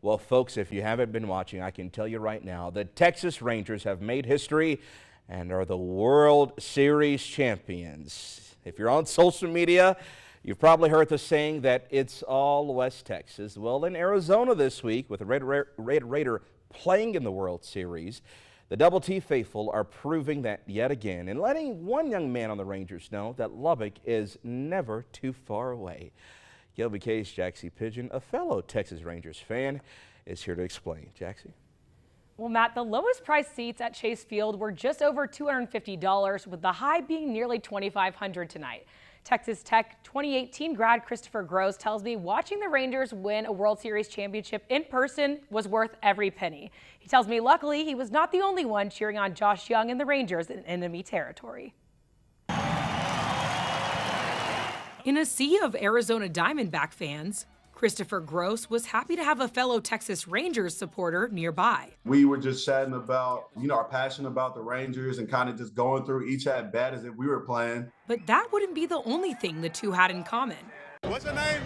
Well, folks, if you haven't been watching, I can tell you right now, the Texas Rangers have made history and are the World Series champions. If you're on social media, you've probably heard the saying that it's all West Texas. Well, in Arizona this week, with the Red Raider playing in the World Series, the Double T faithful are proving that yet again and letting one young man on the Rangers know that Lubbock is never too far away. KBK's Jaxie Pigeon, a fellow Texas Rangers fan, is here to explain. Jaxie? Well, Matt, the lowest priced seats at Chase Field were just over $250, with the high being nearly $2,500 tonight. Texas Tech 2018 grad Christopher Gross tells me watching the Rangers win a World Series championship in person was worth every penny. He tells me luckily he was not the only one cheering on Josh Jung and the Rangers in enemy territory. In a sea of Arizona Diamondback fans, Christopher Gross was happy to have a fellow Texas Rangers supporter nearby. We were just chatting about, our passion about the Rangers and kind of just going through each at bat as if we were playing. But that wouldn't be the only thing the two had in common. What's your name?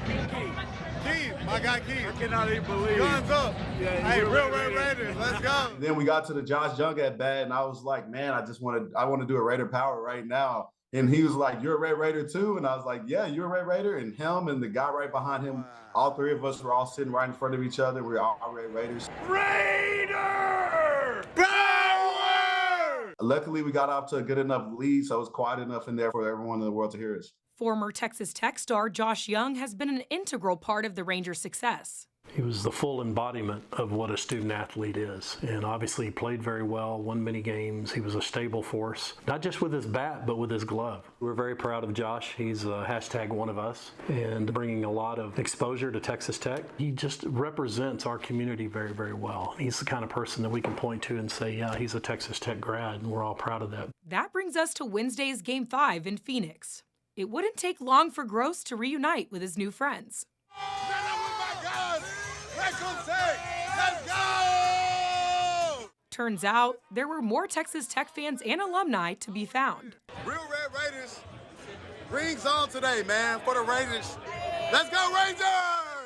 Keith. My guy Keith. I cannot even believe. Guns up. Yeah, hey, real Red Raiders. Let's go. Then we got to the Josh Jung at bat, and I was like, man, I want to do a Raider power right now. And he was like, you're a Red Raider too? And I was like, yeah, you're a Red Raider. And him and the guy right behind him, all three of us were all sitting right in front of each other. We were all Red Raiders. Raider power! Luckily, we got off to a good enough lead, so it was quiet enough in there for everyone in the world to hear us. Former Texas Tech star Josh Jung has been an integral part of the Rangers' success. He was the full embodiment of what a student athlete is, and obviously he played very well, won many games. He was a stable force, not just with his bat, but with his glove. We're very proud of Josh. He's a hashtag one of us and bringing a lot of exposure to Texas Tech. He just represents our community very, very well. He's the kind of person that we can point to and say, yeah, he's a Texas Tech grad, and we're all proud of that. That brings us to Wednesday's Game 5 in Phoenix. It wouldn't take long for Gross to reunite with his new friends. Let's go! Turns out there were more Texas Tech fans and alumni to be found. Real Red Raiders, rings on today, man, for the Raiders. Let's go, Rangers!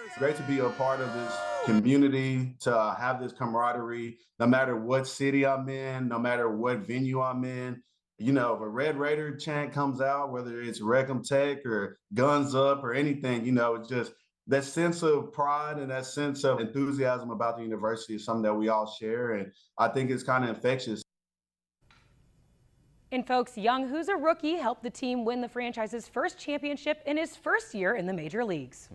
It's great to be a part of this community, to have this camaraderie, no matter what city I'm in, no matter what venue I'm in. If a Red Raider chant comes out, whether it's Recum Tech or Guns Up or anything, it's just that sense of pride and that sense of enthusiasm about the university is something that we all share, and I think it's kind of infectious. And folks, Jung, who's a rookie, helped the team win the franchise's first championship in his first year in the major leagues.